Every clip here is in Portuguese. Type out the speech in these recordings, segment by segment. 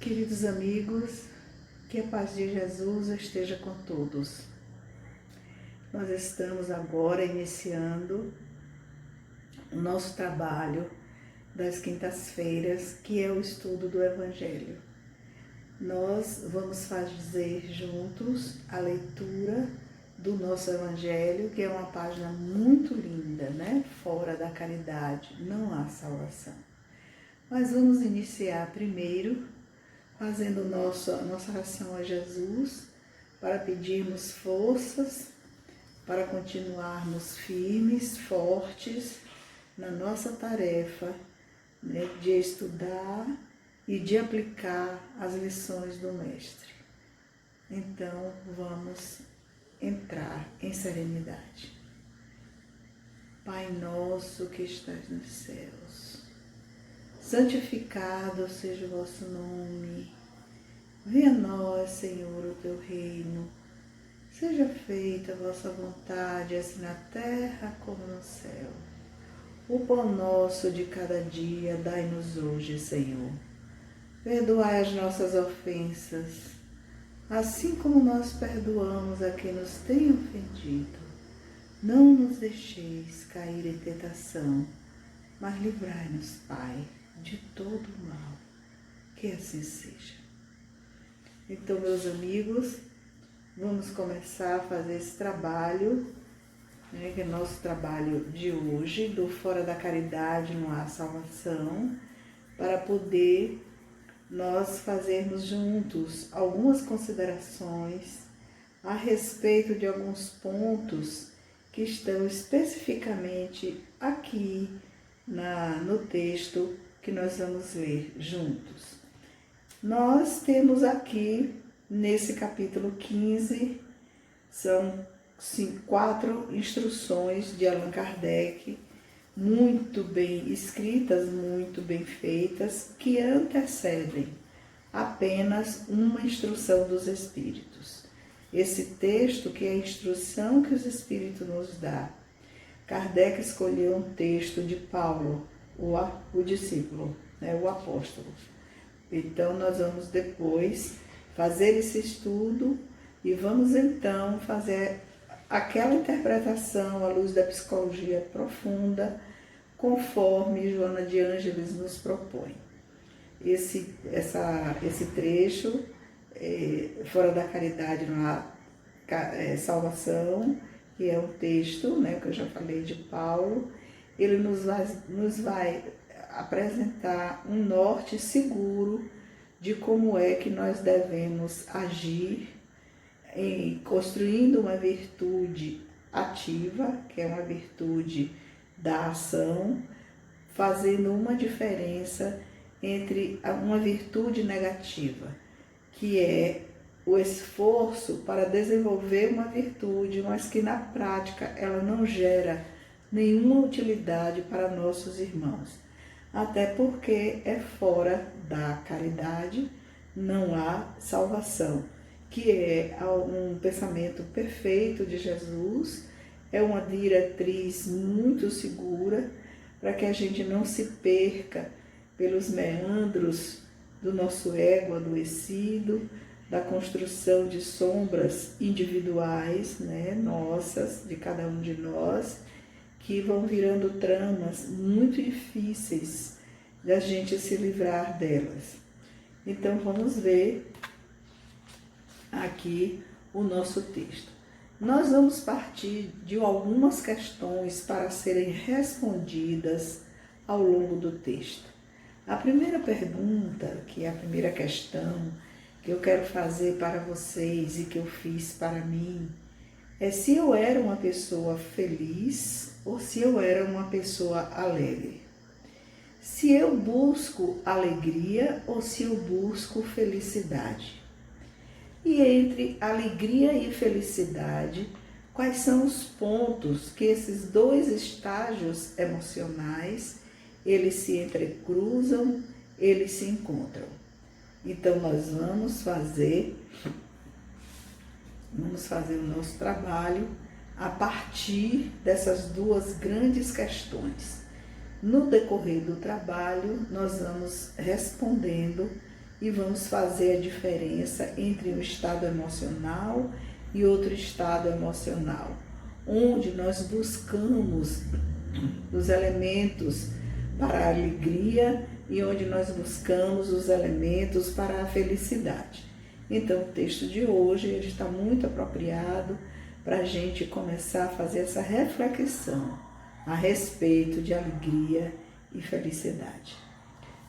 Queridos amigos, que a paz de Jesus esteja com todos. Nós estamos agora iniciando o nosso trabalho das quintas-feiras, que é o estudo do Evangelho. Nós vamos fazer juntos a leitura do nosso Evangelho, que é uma página muito linda, né? Fora da caridade, não há salvação. Mas vamos iniciar primeiro fazendo nossa oração a Jesus, para pedirmos forças, para continuarmos firmes, fortes na nossa tarefa, né, de estudar e de aplicar as lições do Mestre. Então, vamos entrar em serenidade. Pai nosso que estás nos céus, santificado seja o vosso nome. Venha a nós, Senhor, o teu reino. Seja feita a vossa vontade, assim na terra como no céu. O pão nosso de cada dia dai-nos hoje, Senhor. Perdoai as nossas ofensas, assim como nós perdoamos a quem nos tem ofendido. Não nos deixeis cair em tentação, mas livrai-nos, Pai, de todo o mal. Que assim seja. Então, meus amigos, vamos começar a fazer esse trabalho, né, que é nosso trabalho de hoje, do Fora da Caridade não há salvação, para poder nós fazermos juntos algumas considerações a respeito de alguns pontos que estão especificamente aqui no texto que nós vamos ler juntos. Nós temos aqui, nesse capítulo 15, são 4 instruções de Allan Kardec, muito bem escritas, muito bem feitas, que antecedem apenas uma instrução dos Espíritos. Esse texto, que é a instrução que os Espíritos nos dão, Kardec escolheu um texto de Paulo, o discípulo, né, o apóstolo. Então, nós vamos depois fazer esse estudo e vamos então fazer aquela interpretação à luz da psicologia profunda, conforme Joana de Ângeles nos propõe. Esse trecho, Fora da Caridade não há salvação, que é um texto, né, que eu já falei, de Paulo, ele nos vai apresentar um norte seguro de como é que nós devemos agir em construindo uma virtude ativa, que é uma virtude da ação, fazendo uma diferença entre uma virtude negativa, que é o esforço para desenvolver uma virtude, mas que na prática ela não gera nenhuma utilidade para nossos irmãos. Até porque é fora da caridade, não há salvação, que é um pensamento perfeito de Jesus, é uma diretriz muito segura para que a gente não se perca pelos meandros do nosso ego adoecido, da construção de sombras individuais, né, nossas, de cada um de nós, que vão virando tramas muito difíceis da gente se livrar delas. Então, vamos ver aqui o nosso texto. Nós vamos partir de algumas questões para serem respondidas ao longo do texto. A primeira pergunta, que é a primeira questão que eu quero fazer para vocês e que eu fiz para mim, é se eu era uma pessoa feliz ou se eu era uma pessoa alegre. Se eu busco alegria ou se eu busco felicidade. E entre alegria e felicidade, quais são os pontos que esses dois estágios emocionais, eles se entrecruzam, eles se encontram. Então, nós vamos fazer o nosso trabalho a partir dessas duas grandes questões. No decorrer do trabalho, nós vamos respondendo e vamos fazer a diferença entre um estado emocional e outro estado emocional, onde nós buscamos os elementos para a alegria e onde nós buscamos os elementos para a felicidade. Então, o texto de hoje ele está muito apropriado para a gente começar a fazer essa reflexão a respeito de alegria e felicidade.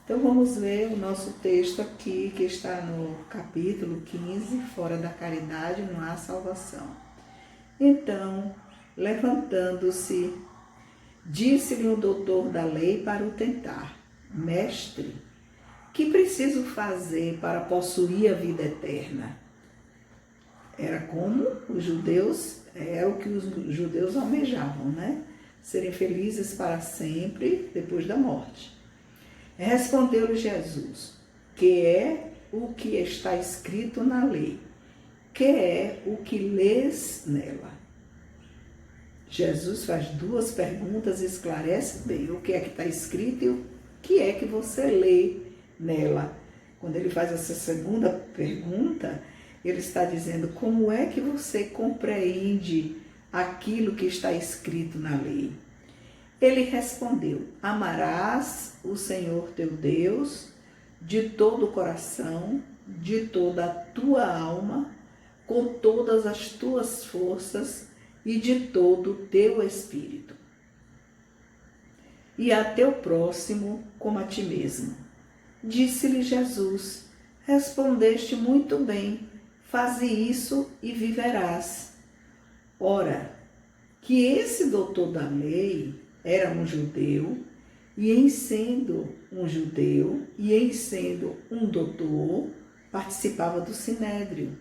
Então, vamos ver o nosso texto aqui, que está no capítulo 15, Fora da caridade não há salvação. Então, levantando-se, disse-lhe o doutor da lei para o tentar: Mestre, que preciso fazer para possuir a vida eterna? Era como os judeus, era o que os judeus almejavam, né? Serem felizes para sempre depois da morte. Respondeu-lhe Jesus: que é o que está escrito na lei? Que é o que lês nela? Jesus faz duas perguntas e esclarece bem o que é que está escrito e o que é que você lê nela. Quando ele faz essa segunda pergunta, ele está dizendo como é que você compreende aquilo que está escrito na lei. Ele respondeu: amarás o Senhor teu Deus de todo o coração, de toda a tua alma, com todas as tuas forças e de todo o teu espírito. E a teu próximo como a ti mesmo. Disse-lhe Jesus: respondeste muito bem, faze isso e viverás. Ora, que esse doutor da lei era um judeu, e em sendo um judeu, e em sendo um doutor, participava do sinédrio.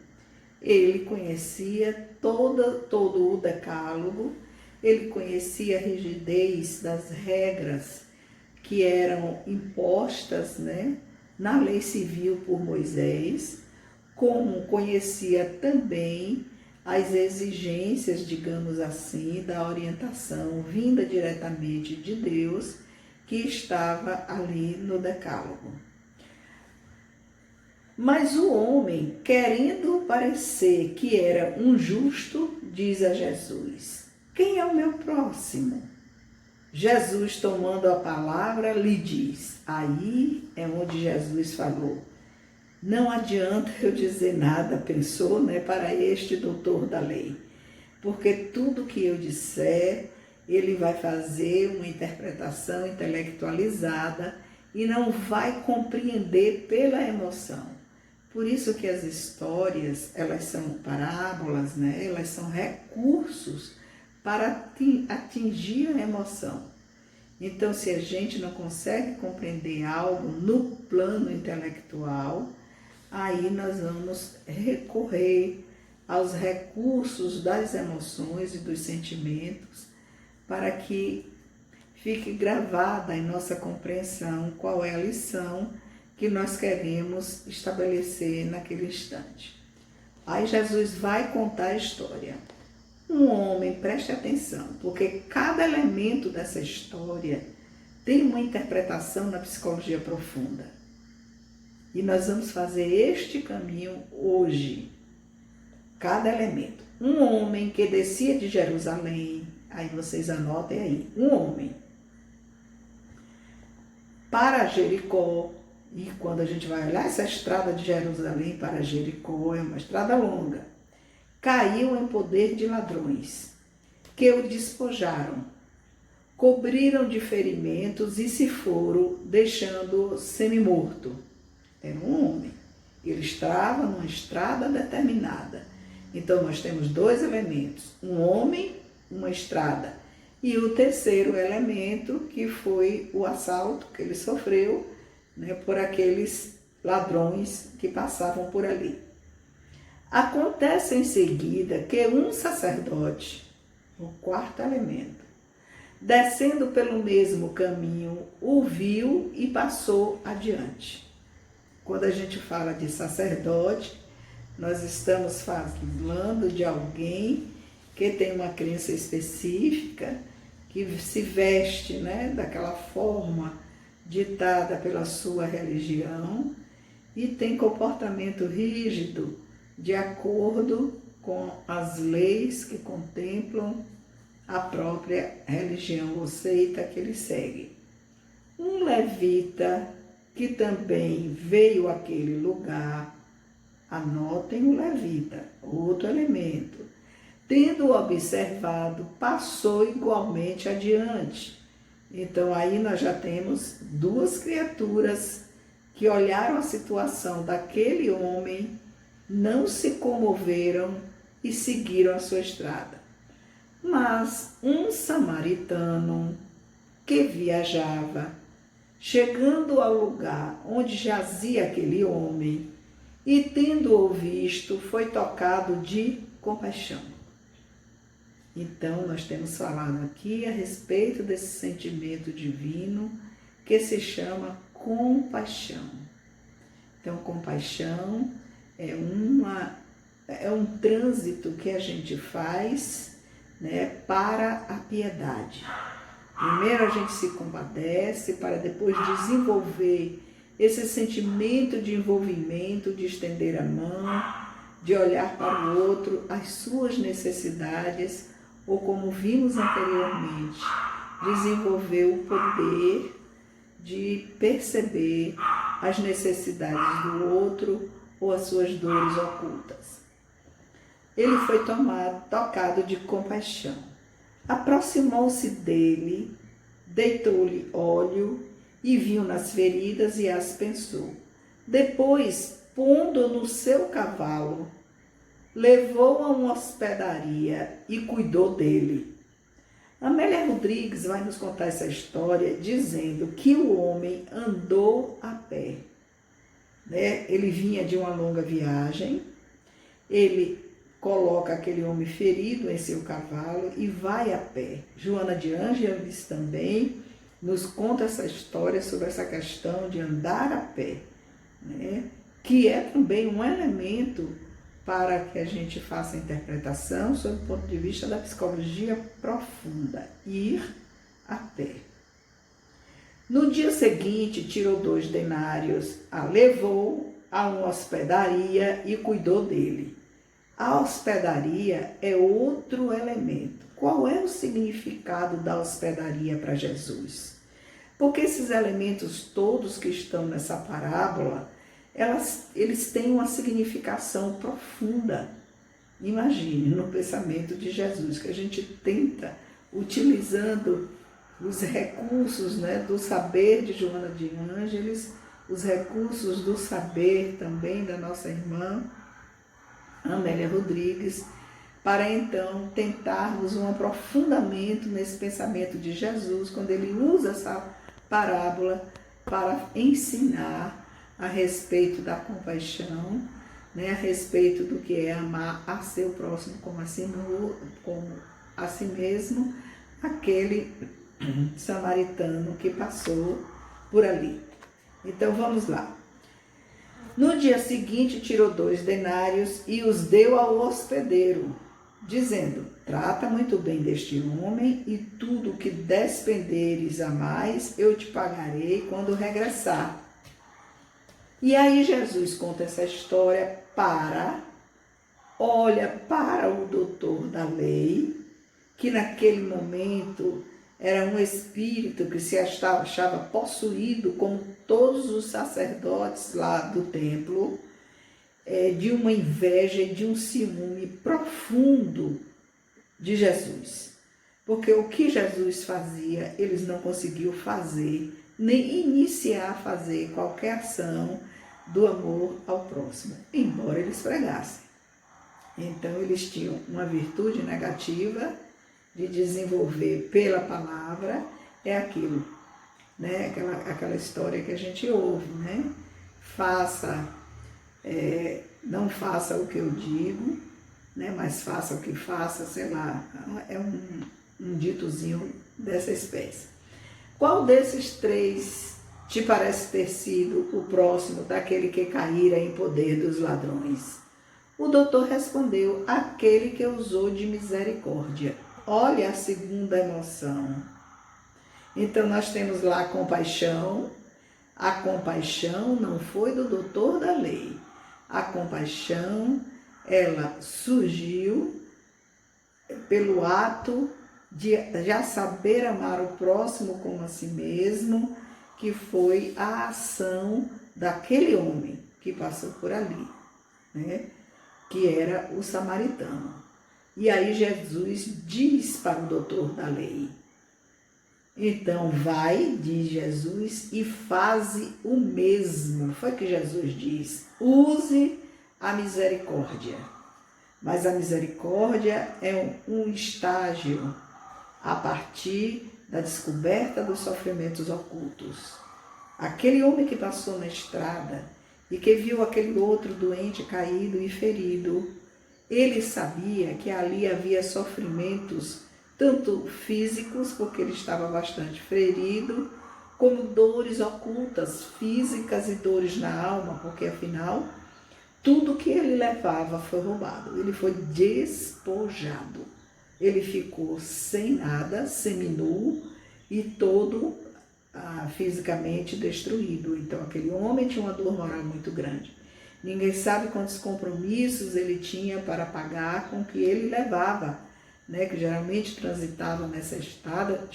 Ele conhecia todo o decálogo, ele conhecia a rigidez das regras que eram impostas, né, na lei civil por Moisés, como conhecia também as exigências, digamos assim, da orientação vinda diretamente de Deus, que estava ali no decálogo. Mas o homem, querendo parecer que era um justo, diz a Jesus: quem é o meu próximo? Jesus, tomando a palavra, lhe diz. Aí é onde Jesus falou: não adianta eu dizer nada, pensou, né, para este doutor da lei, porque tudo que eu disser, ele vai fazer uma interpretação intelectualizada e não vai compreender pela emoção. Por isso que as histórias, elas são parábolas, né, elas são recursos para atingir a emoção. Então, se a gente não consegue compreender algo no plano intelectual, aí nós vamos recorrer aos recursos das emoções e dos sentimentos para que fique gravada em nossa compreensão qual é a lição que nós queremos estabelecer naquele instante. Aí Jesus vai contar a história. Um homem, preste atenção, porque cada elemento dessa história tem uma interpretação na psicologia profunda. E nós vamos fazer este caminho hoje. Cada elemento. Um homem que descia de Jerusalém, aí vocês anotem aí, um homem, para Jericó, e quando a gente vai olhar essa estrada de Jerusalém para Jericó, é uma estrada longa, caiu em poder de ladrões, que o despojaram, cobriram de ferimentos e se foram, deixando-o semi-morto. Era um homem. Ele estava numa estrada determinada. Então, nós temos dois elementos. Um homem, uma estrada. E o terceiro elemento, que foi o assalto que ele sofreu, né, por aqueles ladrões que passavam por ali. Acontece em seguida que um sacerdote, o quarto elemento, descendo pelo mesmo caminho, o viu e passou adiante. Quando a gente fala de sacerdote, nós estamos falando de alguém que tem uma crença específica, que se veste, né, daquela forma ditada pela sua religião e tem comportamento rígido de acordo com as leis que contemplam a própria religião ou seita que ele segue. Um levita que também veio àquele lugar, anotem o levita, outro elemento, tendo observado, passou igualmente adiante. Então aí nós já temos duas criaturas que olharam a situação daquele homem, não se comoveram e seguiram a sua estrada. Mas um samaritano que viajava, chegando ao lugar onde jazia aquele homem, e tendo-o visto, foi tocado de compaixão. Então, nós temos falado aqui a respeito desse sentimento divino que se chama compaixão. Então, compaixão é um trânsito que a gente faz, né, para a piedade. Primeiro a gente se compadece para depois desenvolver esse sentimento de envolvimento, de estender a mão, de olhar para o outro, as suas necessidades, ou como vimos anteriormente, desenvolver o poder de perceber as necessidades do outro ou as suas dores ocultas. Ele foi tocado de compaixão. Aproximou-se dele, deitou-lhe óleo e viu nas feridas e as pensou. Depois, pondo no seu cavalo, levou a uma hospedaria e cuidou dele. Amélia Rodrigues vai nos contar essa história dizendo que o homem andou a pé, né? Ele vinha de uma longa viagem, ele coloca aquele homem ferido em seu cavalo e vai a pé. Joana de Ângeles também nos conta essa história sobre essa questão de andar a pé, né? Que é também um elemento para que a gente faça a interpretação sob o ponto de vista da psicologia profunda, ir a pé. No dia seguinte, tirou 2 denários, a levou a uma hospedaria e cuidou dele. A hospedaria é outro elemento. Qual é o significado da hospedaria para Jesus? Porque esses elementos todos que estão nessa parábola, eles têm uma significação profunda. Imagine, no pensamento de Jesus, que a gente tenta, utilizando os recursos, né, do saber de Joana de Ângeles, os recursos do saber também da nossa irmã Amélia Rodrigues, para então tentarmos um aprofundamento nesse pensamento de Jesus, quando ele usa essa parábola para ensinar a respeito da compaixão, né, a respeito do que é amar a seu próximo como a si mesmo, aquele samaritano que passou por ali. Então vamos lá. No dia seguinte tirou 2 denários e os deu ao hospedeiro, dizendo: trata muito bem deste homem e tudo o que despenderes a mais eu te pagarei quando regressar. E aí Jesus conta essa história olha para o doutor da lei, que naquele momento era um espírito que se achava possuído, como todos os sacerdotes lá do templo, de uma inveja e de um ciúme profundo de Jesus. Porque o que Jesus fazia, eles não conseguiam fazer, nem iniciar a fazer qualquer ação do amor ao próximo, embora eles pregassem. Então, eles tinham uma virtude negativa de desenvolver pela palavra, é aquilo, né? Aquela história que a gente ouve, né? Não faça o que eu digo, né? Mas faça o que faça, sei lá, é um ditozinho dessa espécie. Qual desses 3 te parece ter sido o próximo daquele que caíra em poder dos ladrões? O doutor respondeu: aquele que usou de misericórdia. Olha a segunda emoção. Então nós temos lá compaixão, A compaixão não foi do doutor da lei. A compaixão, ela surgiu pelo ato de já saber amar o próximo como a si mesmo, que foi a ação daquele homem que passou por ali, né? Que era o samaritano. E aí Jesus diz para o doutor da lei: então vai, diz Jesus, e faze o mesmo. Foi o que Jesus diz: use a misericórdia. Mas a misericórdia é um estágio a partir da descoberta dos sofrimentos ocultos. Aquele homem que passou na estrada e que viu aquele outro doente caído e ferido, ele sabia que ali havia sofrimentos tanto físicos, porque ele estava bastante ferido, como dores ocultas, físicas e dores na alma, porque afinal, tudo que ele levava foi roubado, ele foi despojado. Ele ficou sem nada, seminu e todo fisicamente destruído. Então aquele homem tinha uma dor moral muito grande. Ninguém sabe quantos compromissos ele tinha para pagar com o que ele levava, né, que geralmente transitava nessa estrada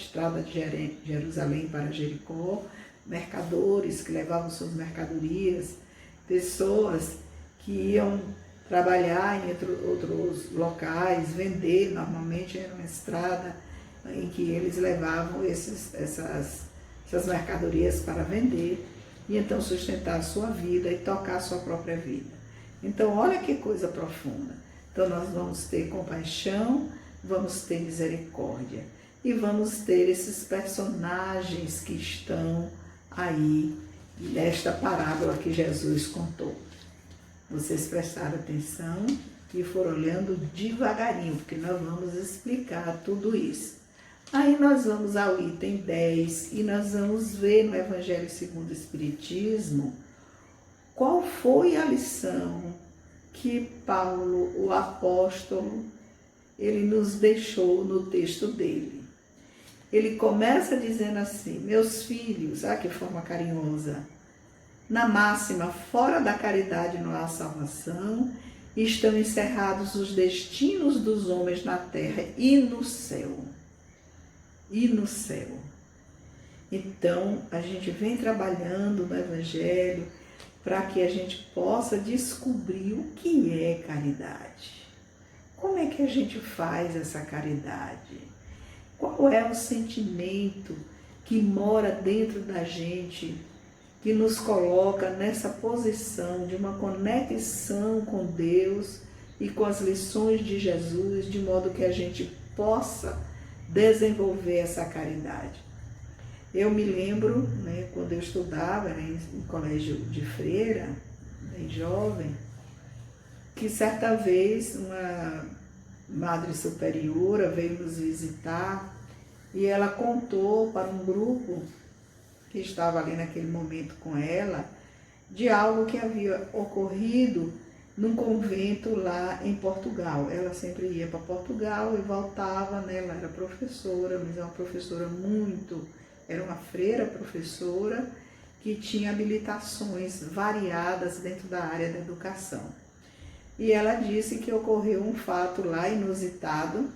de Jerusalém para Jericó, mercadores que levavam suas mercadorias, pessoas que iam trabalhar em outros locais, vender, normalmente era uma estrada em que eles levavam essas mercadorias para vender e então sustentar a sua vida e tocar a sua própria vida. Então olha que coisa profunda. Então nós vamos ter compaixão, vamos ter misericórdia e vamos ter esses personagens que estão aí nesta parábola que Jesus contou. Vocês prestaram atenção e foram olhando devagarinho, porque nós vamos explicar tudo isso. Aí nós vamos ao item 10 e nós vamos ver no Evangelho segundo o Espiritismo qual foi a lição que Paulo, o apóstolo, ele nos deixou no texto dele. Ele começa dizendo assim: meus filhos, que forma carinhosa, na máxima, fora da caridade não há salvação, estão encerrados os destinos dos homens na terra e no céu. E no céu. Então, a gente vem trabalhando no Evangelho para que a gente possa descobrir o que é caridade. Como é que a gente faz essa caridade? Qual é o sentimento que mora dentro da gente, que nos coloca nessa posição de uma conexão com Deus e com as lições de Jesus, de modo que a gente possa desenvolver essa caridade. Eu me lembro, né, quando eu estudava, era em colégio de freira, bem jovem, que certa vez uma madre superiora veio nos visitar e ela contou para um grupo que estava ali naquele momento com ela, de algo que havia ocorrido num convento lá em Portugal. Ela sempre ia para Portugal e voltava, né? Ela era professora, mas é uma professora era uma freira professora que tinha habilitações variadas dentro da área da educação. E ela disse que ocorreu um fato lá inusitado,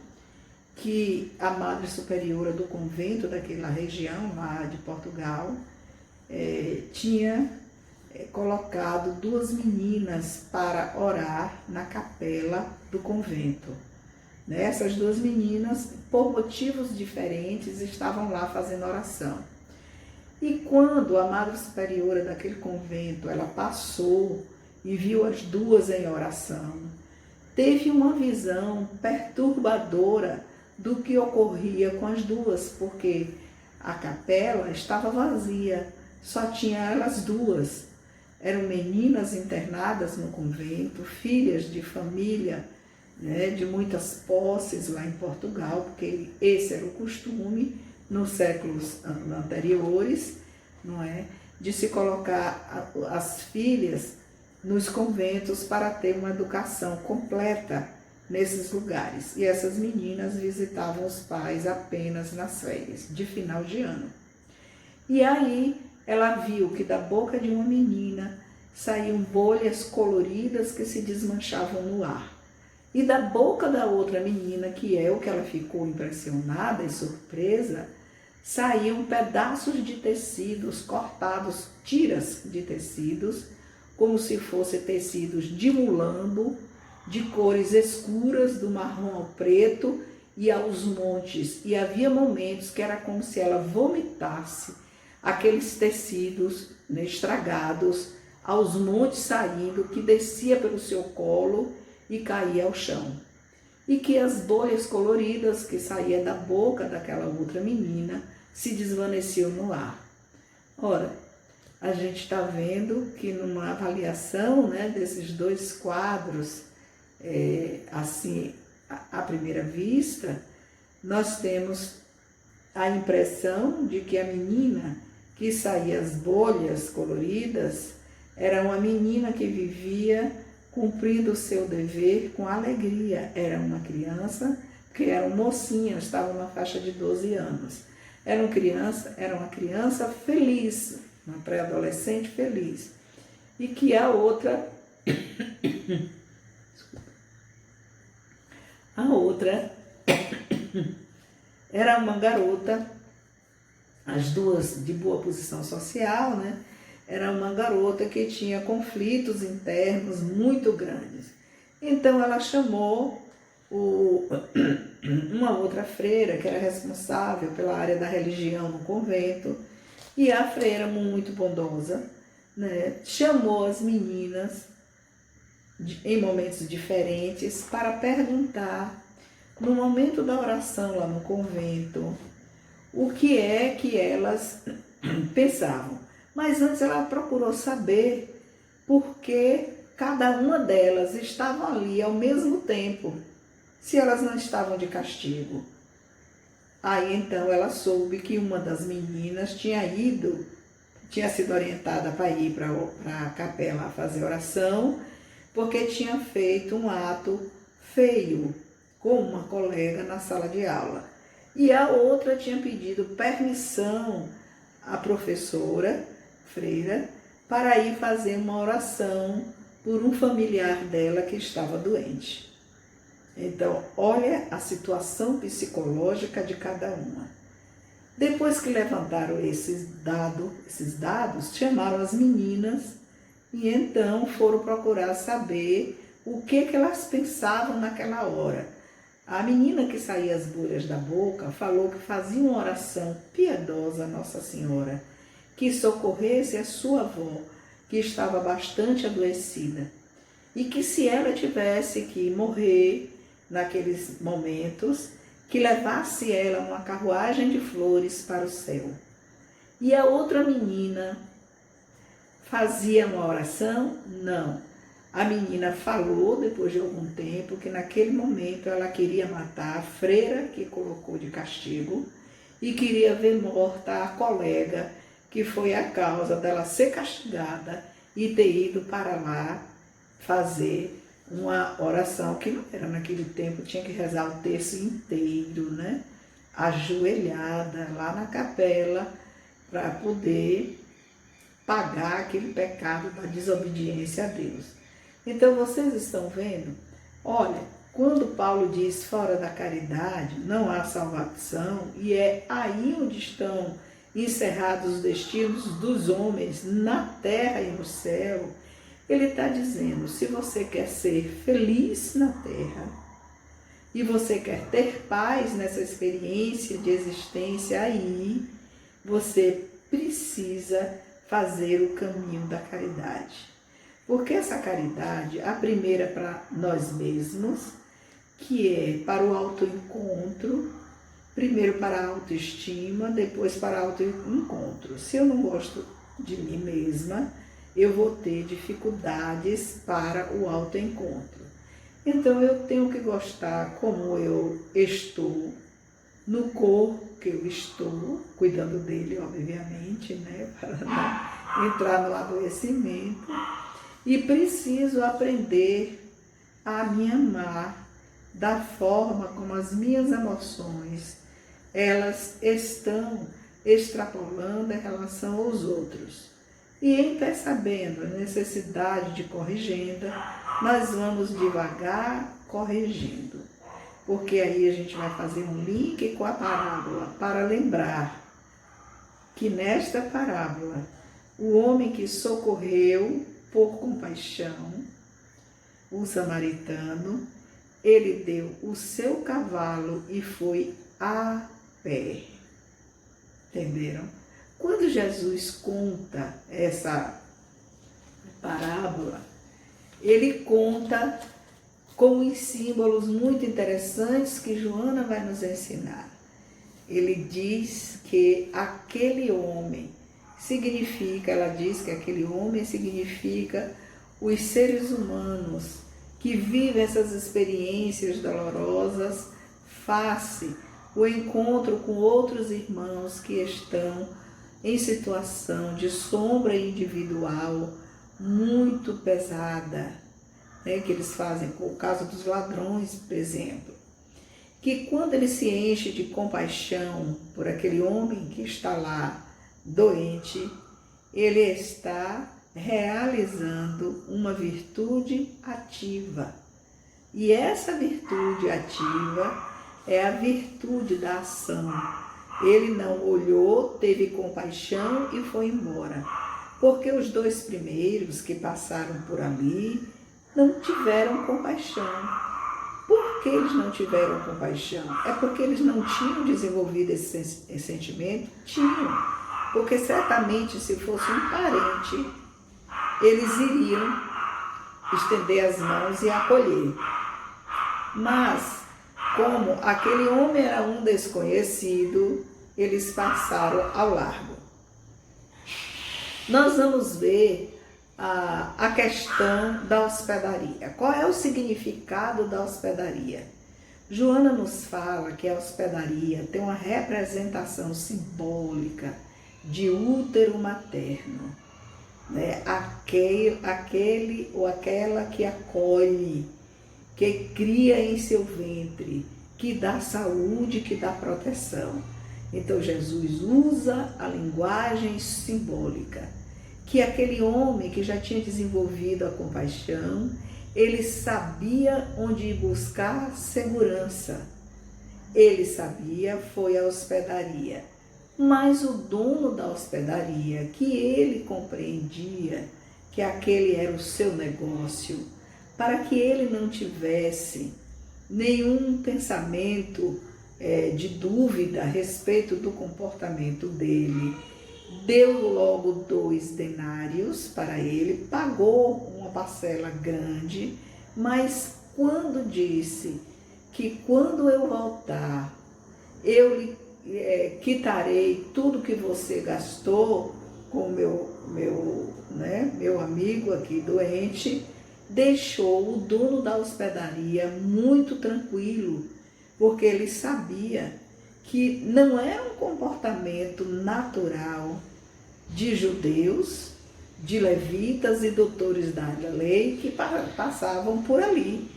que a madre superiora do convento daquela região lá de Portugal tinha colocado 2 meninas para orar na capela do convento. Essas 2 meninas, por motivos diferentes, estavam lá fazendo oração. E quando a madre superiora daquele convento, ela passou e viu as 2 em oração, teve uma visão perturbadora do que ocorria com as 2, porque a capela estava vazia, só tinha elas 2. Eram meninas internadas no convento, filhas de família, né, de muitas posses lá em Portugal, porque esse era o costume nos séculos anteriores, não é, de se colocar as filhas nos conventos para ter uma educação completa nesses lugares. E essas meninas visitavam os pais apenas nas férias, de final de ano. E aí ela viu que da boca de uma menina saíam bolhas coloridas que se desmanchavam no ar. E da boca da outra menina, que é o que ela ficou impressionada e surpresa, saíam pedaços de tecidos cortados, tiras de tecidos, como se fossem tecidos de mulambo, de cores escuras, do marrom ao preto e aos montes. E havia momentos que era como se ela vomitasse aqueles tecidos, né, estragados, aos montes saindo, que descia pelo seu colo e caía ao chão. E que as bolhas coloridas que saíam da boca daquela outra menina se desvaneciam no ar. Ora, a gente está vendo que numa avaliação, né, desses dois quadros, assim, à primeira vista, nós temos a impressão de que a menina que saía as bolhas coloridas era uma menina que vivia cumprindo o seu dever com alegria. Era uma criança, que era uma mocinha, estava na faixa de 12 anos. Era uma criança feliz, uma pré-adolescente feliz. E que a outra era uma garota, as duas de boa posição social, né? Era uma garota que tinha conflitos internos muito grandes. Então ela chamou uma outra freira, que era responsável pela área da religião no convento, e a freira, muito bondosa, né, chamou as meninas em momentos diferentes para perguntar, no momento da oração lá no convento, o que é que elas pensavam. Mas antes ela procurou saber por que cada uma delas estava ali ao mesmo tempo, se elas não estavam de castigo. Aí então ela soube que uma das meninas tinha sido orientada para ir para a capela fazer oração, porque tinha feito um ato feio com uma colega na sala de aula. E a outra tinha pedido permissão à professora, freira, para ir fazer uma oração por um familiar dela que estava doente. Então, olha a situação psicológica de cada uma. Depois que levantaram esses dados, chamaram as meninas e então foram procurar saber o que elas pensavam naquela hora. A menina que saía as bolhas da boca falou que fazia uma oração piedosa a Nossa Senhora, que socorresse a sua avó, que estava bastante adoecida, e que se ela tivesse que morrer naqueles momentos, que levasse ela uma carruagem de flores para o céu. E a outra menina fazia uma oração? Não. A menina falou, depois de algum tempo, que naquele momento ela queria matar a freira que colocou de castigo e queria ver morta a colega, que foi a causa dela ser castigada e ter ido para lá fazer uma oração, que não era naquele tempo, tinha que rezar o terço inteiro, né? Ajoelhada lá na capela, para poder pagar aquele pecado da desobediência a Deus. Então vocês estão vendo? Olha, quando Paulo diz fora da caridade não há salvação, e é aí onde estão encerrados os destinos dos homens na terra e no céu, ele está dizendo, se você quer ser feliz na terra e você quer ter paz nessa experiência de existência aí, você precisa fazer o caminho da caridade. Porque essa caridade, a primeira para nós mesmos, que é para o autoencontro, primeiro para a autoestima, depois para o autoencontro. Se eu não gosto de mim mesma, eu vou ter dificuldades para o autoencontro. Então eu tenho que gostar como eu estou, no corpo que eu estou, cuidando dele, obviamente, né, para não entrar no adoecimento. E preciso aprender a me amar da forma como as minhas emoções, elas estão extrapolando em relação aos outros. E em percebendo a necessidade de corrigenda, nós vamos devagar corrigindo. Porque aí a gente vai fazer um link com a parábola para lembrar que nesta parábola, o homem que socorreu por compaixão, o samaritano, ele deu o seu cavalo e foi a pé. Entenderam? Quando Jesus conta essa parábola, ele conta com os símbolos muito interessantes que Joana vai nos ensinar. Ele diz que aquele homem significa, ela diz que aquele homem significa os seres humanos que vivem essas experiências dolorosas face o encontro com outros irmãos que estão em situação de sombra individual muito pesada, né, que eles fazem, por causa dos ladrões, por exemplo, que quando ele se enche de compaixão por aquele homem que está lá doente, ele está realizando uma virtude ativa. E essa virtude ativa é a virtude da ação. Ele não olhou, teve compaixão e foi embora. Porque os dois primeiros que passaram por ali não tiveram compaixão. Por que eles não tiveram compaixão? É porque eles não tinham desenvolvido esse sentimento? Tinham. Porque certamente se fosse um parente, eles iriam estender as mãos e acolher. Mas, como aquele homem era um desconhecido, eles passaram ao largo. Nós vamos ver a questão da hospedaria. Qual é o significado da hospedaria? Joana nos fala que a hospedaria tem uma representação simbólica de útero materno, né? Aquele ou aquela que acolhe, que cria em seu ventre, que dá saúde, que dá proteção. Então Jesus usa a linguagem simbólica, que aquele homem que já tinha desenvolvido a compaixão, ele sabia onde ir buscar segurança. Ele sabia, foi a hospedaria. Mas o dono da hospedaria, que ele compreendia que aquele era o seu negócio, para que ele não tivesse nenhum pensamento de dúvida a respeito do comportamento dele, deu logo 2 denários para ele, pagou uma parcela grande, mas quando disse que quando eu voltar, eu lhe quitarei tudo que você gastou com meu amigo aqui doente, deixou o dono da hospedaria muito tranquilo, porque ele sabia que não é um comportamento natural de judeus, de levitas e doutores da lei que passavam por ali.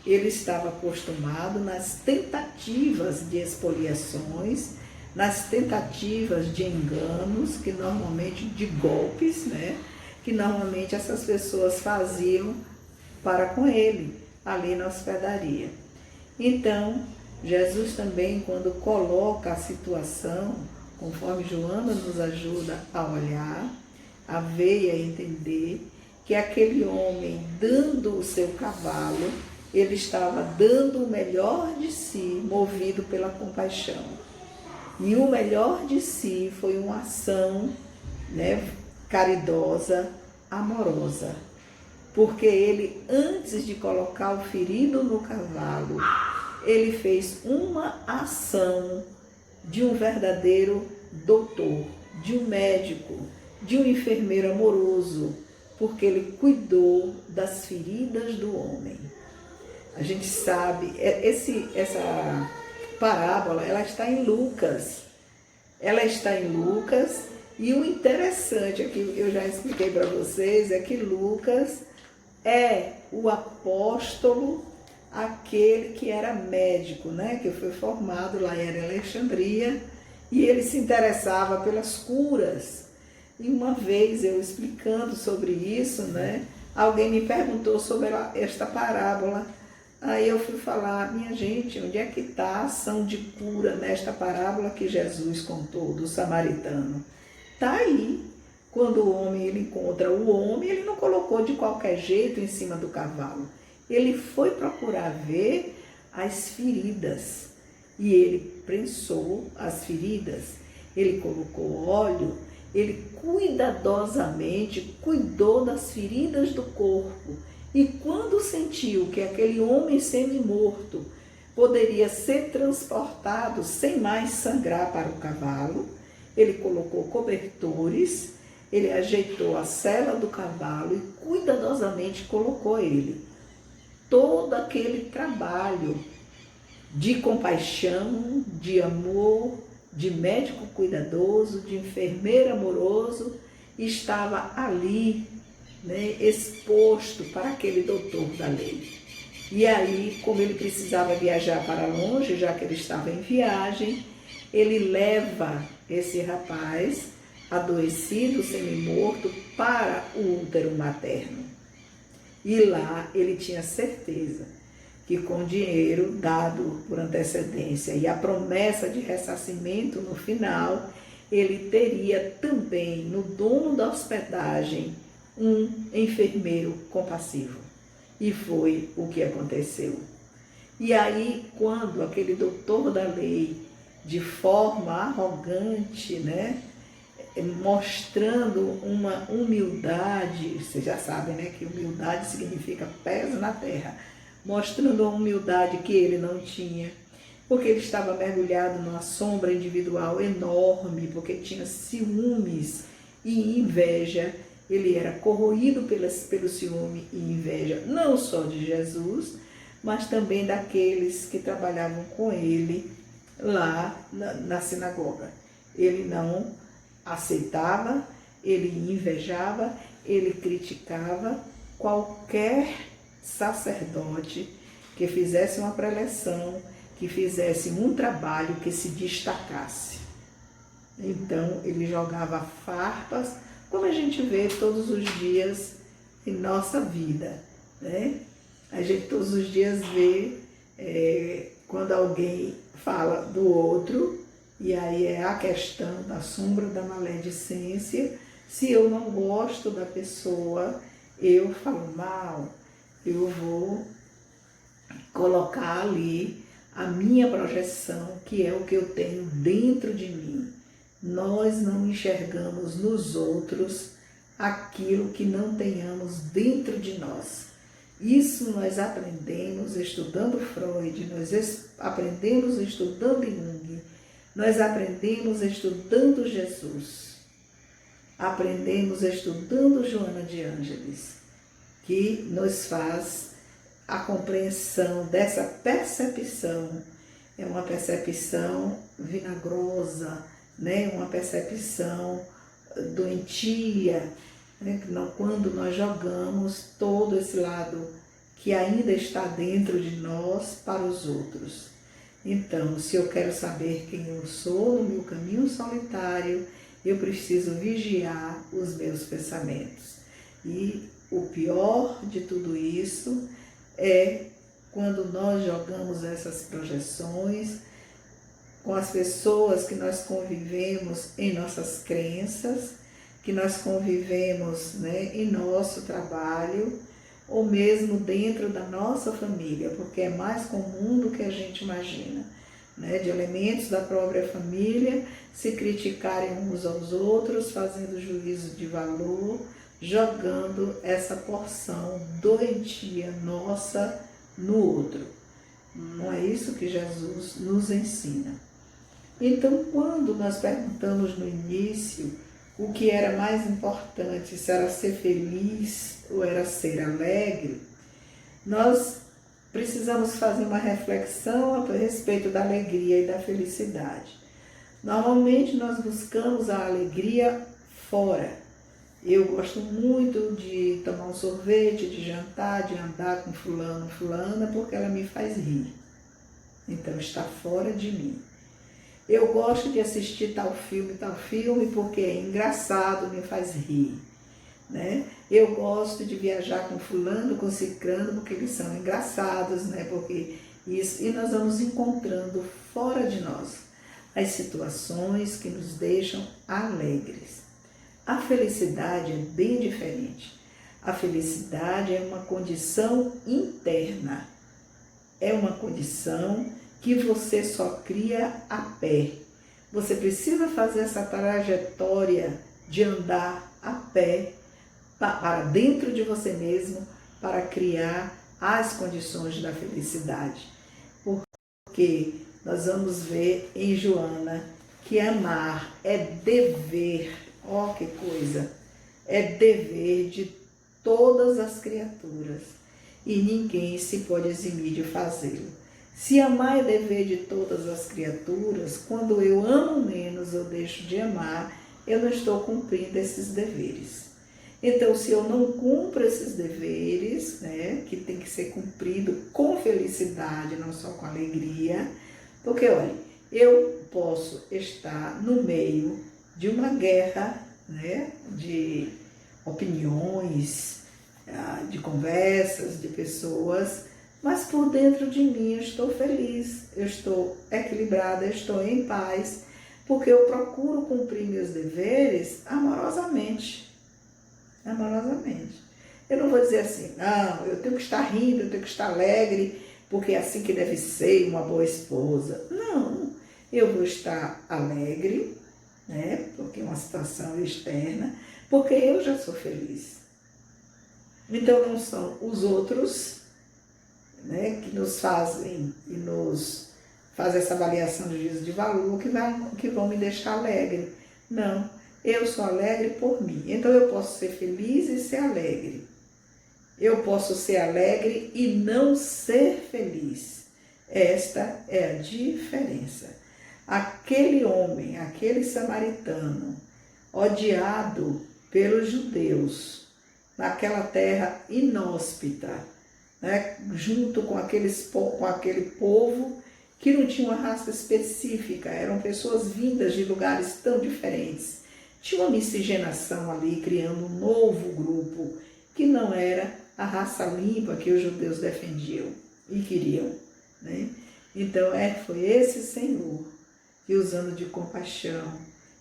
Ele estava acostumado nas tentativas de expoliações, nas tentativas de enganos, que normalmente de golpes, né? Que normalmente essas pessoas faziam para com ele, ali na hospedaria. Então, Jesus também, quando coloca a situação, conforme Joana nos ajuda a olhar, a ver e a entender, que aquele homem, dando o seu cavalo, ele estava dando o melhor de si, movido pela compaixão. E o melhor de si foi uma ação, né, caridosa, amorosa. Porque ele, antes de colocar o ferido no cavalo, ele fez uma ação de um verdadeiro doutor, de um médico, de um enfermeiro amoroso, porque ele cuidou das feridas do homem. A gente sabe, essa parábola, ela está em Lucas. Ela está em Lucas, e o interessante, aqui eu já expliquei para vocês, é que Lucas é o apóstolo, aquele que era médico, né? Que foi formado lá em Alexandria e ele se interessava pelas curas. E uma vez eu explicando sobre isso, né, alguém me perguntou sobre esta parábola. Aí eu fui falar: minha gente, onde é que está a ação de cura nesta parábola que Jesus contou do samaritano? Está aí. Quando o homem ele encontra o homem, ele não colocou de qualquer jeito em cima do cavalo. Ele foi procurar ver as feridas e ele prensou as feridas. Ele colocou óleo, ele cuidadosamente cuidou das feridas do corpo. E quando sentiu que aquele homem semi-morto poderia ser transportado sem mais sangrar para o cavalo, ele colocou cobertores, ele ajeitou a sela do cavalo e cuidadosamente colocou ele. Todo aquele trabalho de compaixão, de amor, de médico cuidadoso, de enfermeiro amoroso, estava ali, né, exposto para aquele doutor da lei. E aí, como ele precisava viajar para longe, já que ele estava em viagem, ele leva esse rapaz adoecido, semi-morto, para o útero materno. E lá ele tinha certeza que com o dinheiro dado por antecedência e a promessa de ressarcimento no final, ele teria também no dono da hospedagem um enfermeiro compassivo. E foi o que aconteceu. E aí, quando aquele doutor da lei, de forma arrogante, né, mostrando uma humildade, vocês já sabem, né, que humildade significa pés na terra, mostrando uma humildade que ele não tinha, porque ele estava mergulhado numa sombra individual enorme, porque tinha ciúmes e inveja. Ele era corroído pelo ciúme e inveja, não só de Jesus, mas também daqueles que trabalhavam com ele lá na sinagoga. Ele não aceitava, ele invejava, ele criticava qualquer sacerdote que fizesse uma preleção, que fizesse um trabalho que se destacasse. Então ele jogava farpas, como a gente vê todos os dias em nossa vida, né? A gente todos os dias vê quando alguém fala do outro, e aí é a questão da sombra da maledicência. Se eu não gosto da pessoa, eu falo mal, eu vou colocar ali a minha projeção, que é o que eu tenho dentro de mim. Nós não enxergamos nos outros aquilo que não tenhamos dentro de nós. Isso nós aprendemos estudando Freud, nós aprendemos estudando Jung, nós aprendemos estudando Jesus, aprendemos estudando Joana de Ângeles, que nos faz a compreensão dessa percepção. É uma percepção vinagrosa, né? Uma percepção doentia, né? Quando nós jogamos todo esse lado que ainda está dentro de nós para os outros. Então, se eu quero saber quem eu sou no meu caminho solitário, eu preciso vigiar os meus pensamentos. E o pior de tudo isso é quando nós jogamos essas projeções com as pessoas que nós convivemos em nossas crenças, que nós convivemos, né, em nosso trabalho, ou mesmo dentro da nossa família, porque é mais comum do que a gente imagina, né, de elementos da própria família se criticarem uns aos outros, fazendo juízo de valor, jogando essa porção doentia nossa no outro. Não é isso que Jesus nos ensina. Então, quando nós perguntamos no início o que era mais importante, se era ser feliz ou era ser alegre, nós precisamos fazer uma reflexão a respeito da alegria e da felicidade. Normalmente nós buscamos a alegria fora. Eu gosto muito de tomar um sorvete, de jantar, de andar com fulana, porque ela me faz rir. Então está fora de mim. Eu gosto de assistir tal filme, porque é engraçado, me faz rir, né? Eu gosto de viajar com fulano, com ciclano, porque eles são engraçados, né? Porque isso, e nós vamos encontrando fora de nós as situações que nos deixam alegres. A felicidade é bem diferente. A felicidade é uma condição interna. É uma condição que você só cria a pé. Você precisa fazer essa trajetória de andar a pé para dentro de você mesmo, para criar as condições da felicidade. Porque nós vamos ver em Joana que amar é dever, ó que coisa, é dever de todas as criaturas e ninguém se pode eximir de fazê-lo. Se amar é dever de todas as criaturas, quando eu amo menos, eu deixo de amar, eu não estou cumprindo esses deveres. Então, se eu não cumpro esses deveres, né, que tem que ser cumprido com felicidade, não só com alegria, porque, olha, eu posso estar no meio de uma guerra, né, de opiniões, de conversas, de pessoas, mas por dentro de mim eu estou feliz, eu estou equilibrada, eu estou em paz, porque eu procuro cumprir meus deveres amorosamente. Amorosamente. Eu não vou dizer assim, não, eu tenho que estar rindo, eu tenho que estar alegre, porque é assim que deve ser uma boa esposa. Não, eu vou estar alegre, né, porque é uma situação externa, porque eu já sou feliz. Então não são os outros, né, que nos fazem e nos fazem essa avaliação de juízo de valor que vão me deixar alegre. Não, eu sou alegre por mim. Então eu posso ser feliz e ser alegre. Eu posso ser alegre e não ser feliz. Esta é a diferença. Aquele homem, aquele samaritano, odiado pelos judeus, naquela terra inóspita, né, junto com aquele povo que não tinha uma raça específica, eram pessoas vindas de lugares tão diferentes. Tinha uma miscigenação ali, criando um novo grupo, que não era a raça limpa que os judeus defendiam e queriam, né? Então, foi esse Senhor que, usando de compaixão,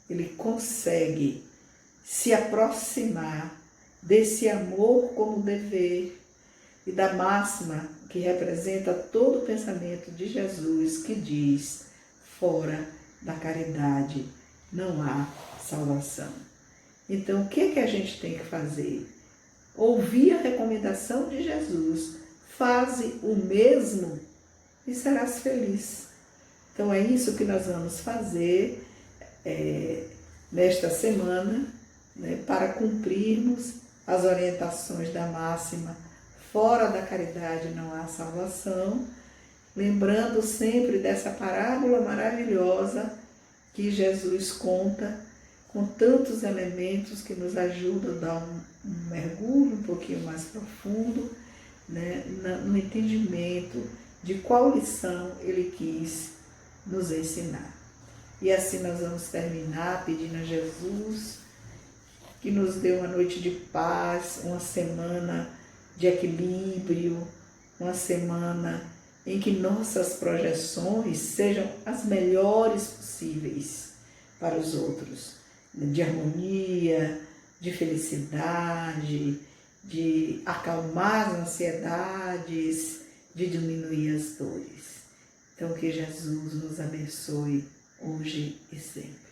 ele consegue se aproximar desse amor como dever e da máxima que representa todo o pensamento de Jesus, que diz: fora da caridade não há salvação. Então, o que é que a gente tem que fazer? Ouvir a recomendação de Jesus, faze o mesmo e serás feliz. Então, é isso que nós vamos fazer nesta semana, né, para cumprirmos as orientações da máxima: fora da caridade não há salvação, lembrando sempre dessa parábola maravilhosa que Jesus conta, com tantos elementos que nos ajudam a dar um mergulho um pouquinho mais profundo, né, no entendimento de qual lição ele quis nos ensinar. E assim nós vamos terminar pedindo a Jesus que nos dê uma noite de paz, uma semana de equilíbrio, uma semana em que nossas projeções sejam as melhores possíveis para os outros, de harmonia, de felicidade, de acalmar as ansiedades, de diminuir as dores. Então, que Jesus nos abençoe hoje e sempre.